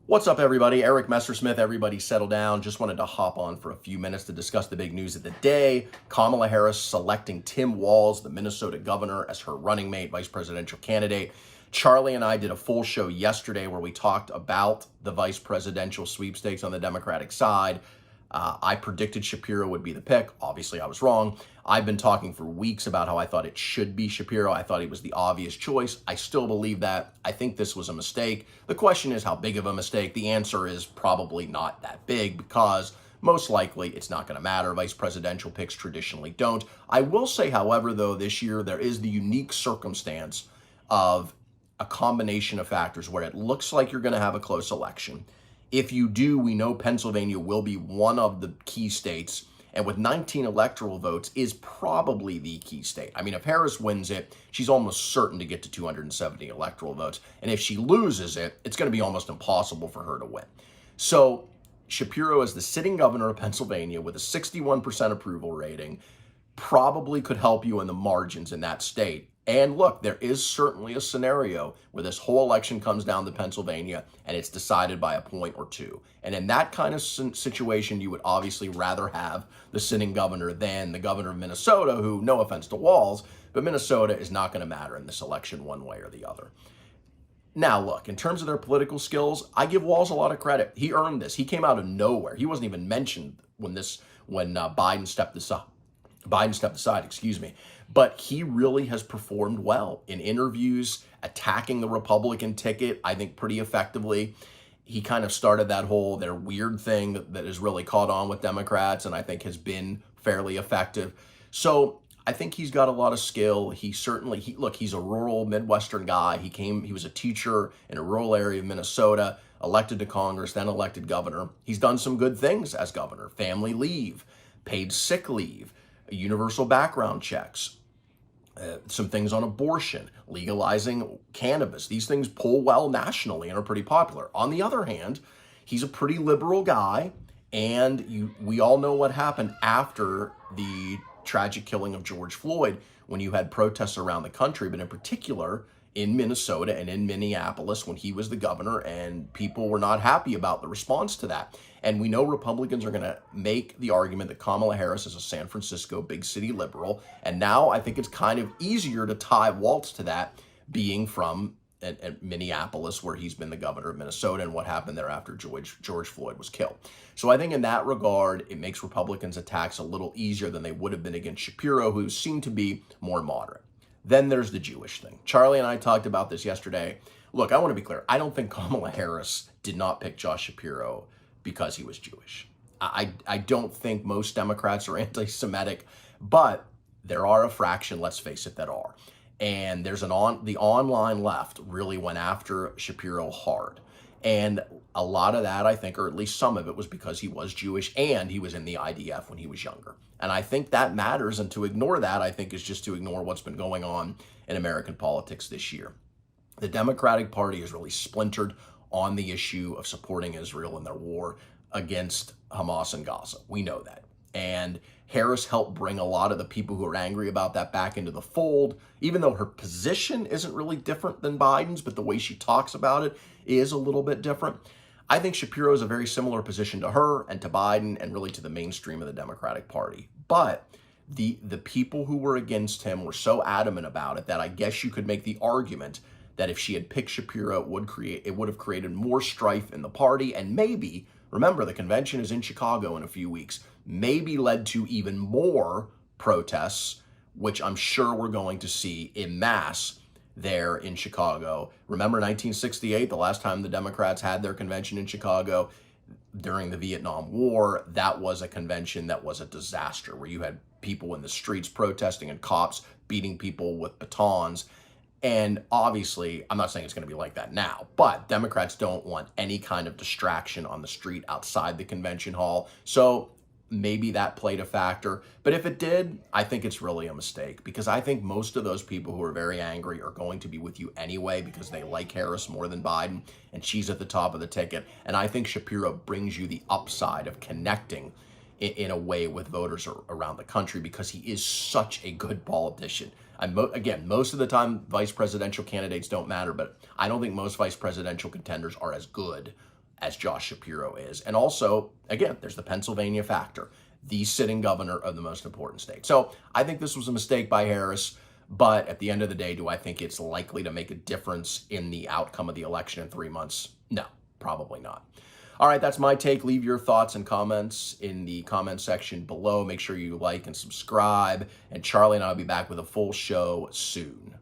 What's up, everybody? Eric Messersmith. Everybody settle down. Just wanted to hop on for a few minutes to discuss the big news of the day. Kamala Harris selecting Tim Walz, the Minnesota governor, as her running mate, vice presidential candidate. Charlie and I did a full show yesterday where we talked about the vice presidential sweepstakes on the Democratic side. I predicted Shapiro would be the pick. Obviously, I was wrong. I've been talking for weeks about how I thought it should be Shapiro. I thought he was the obvious choice. I still believe that. I think this was a mistake. The question is how big of a mistake. The answer is probably not that big because most likely it's not going to matter. Vice presidential picks traditionally don't. I will say, however, though, this year there is the unique circumstance of a combination of factors where it looks like you're going to have a close election. If you do, we know Pennsylvania will be one of the key states, and with 19 electoral votes is probably the key state. I mean, if Harris wins it, she's almost certain to get to 270 electoral votes, and if she loses it, it's going to be almost impossible for her to win. So Shapiro, as the sitting governor of Pennsylvania with a 61% approval rating, probably could help you in the margins in that state. And look, there is certainly a scenario where this whole election comes down to Pennsylvania and it's decided by a point or two. And in that kind of situation, you would obviously rather have the sitting governor than the governor of Minnesota, who, no offense to Walz, but Minnesota is not going to matter in this election one way or the other. Now, look, in terms of their political skills, I give Walz a lot of credit. He earned this. He came out of nowhere. He wasn't even mentioned when Biden stepped aside, but he really has performed well in interviews, attacking the Republican ticket, I think pretty effectively. He kind of started their weird thing that has really caught on with Democrats and I think has been fairly effective. So I think he's got a lot of skill. He's a rural Midwestern guy. He was a teacher in a rural area of Minnesota, elected to Congress, then elected governor. He's done some good things as governor: family leave, paid sick leave, universal background checks, some things on abortion, legalizing cannabis. These things pull well nationally and are pretty popular. On the other hand, he's a pretty liberal guy, and we all know what happened after the tragic killing of George Floyd, when you had protests around the country, but in particular in Minnesota and in Minneapolis when he was the governor, and people were not happy about the response to that. And we know Republicans are going to make the argument that Kamala Harris is a San Francisco big city liberal. And now I think it's kind of easier to tie Walz to that, being from Minneapolis, where he's been the governor of Minnesota, and what happened there after George Floyd was killed. So I think in that regard, it makes Republicans' attacks a little easier than they would have been against Shapiro, who seemed to be more moderate. Then there's the Jewish thing. Charlie and I talked about this yesterday. Look, I want to be clear. I don't think Kamala Harris did not pick Josh Shapiro because he was Jewish. I don't think most Democrats are anti-Semitic, but there are a fraction, let's face it, that are. And the online left really went after Shapiro hard. And a lot of that, I think, or at least some of it, was because he was Jewish and he was in the IDF when he was younger. And I think that matters. And to ignore that, I think, is just to ignore what's been going on in American politics this year. The Democratic Party is really splintered on the issue of supporting Israel in their war against Hamas and Gaza. We know that. And Harris helped bring a lot of the people who are angry about that back into the fold, even though her position isn't really different than Biden's, but the way she talks about it is a little bit different. I think Shapiro is a very similar position to her and to Biden and really to the mainstream of the Democratic Party. But the people who were against him were so adamant about it that I guess you could make the argument that if she had picked Shapiro, it would have created more strife in the party, and maybe, remember, the convention is in Chicago in a few weeks, maybe led to even more protests, which I'm sure we're going to see en masse there in Chicago. Remember 1968, the last time the Democrats had their convention in Chicago during the Vietnam War? That was a convention that was a disaster, where you had people in the streets protesting and cops beating people with batons. And obviously, I'm not saying it's going to be like that now, but Democrats don't want any kind of distraction on the street outside the convention hall. So maybe that played a factor. But if it did, I think it's really a mistake, because I think most of those people who are very angry are going to be with you anyway because they like Harris more than Biden, and she's at the top of the ticket. And I think Shapiro brings you the upside of connecting in a way with voters around the country, because he is such a good politician. Again, most of the time, vice presidential candidates don't matter, but I don't think most vice presidential contenders are as good as Josh Shapiro is. And also, again, there's the Pennsylvania factor, the sitting governor of the most important state. So I think this was a mistake by Harris. But at the end of the day, do I think it's likely to make a difference in the outcome of the election in 3 months? No, probably not. All right, that's my take. Leave your thoughts and comments in the comment section below. Make sure you like and subscribe. And Charlie and I will be back with a full show soon.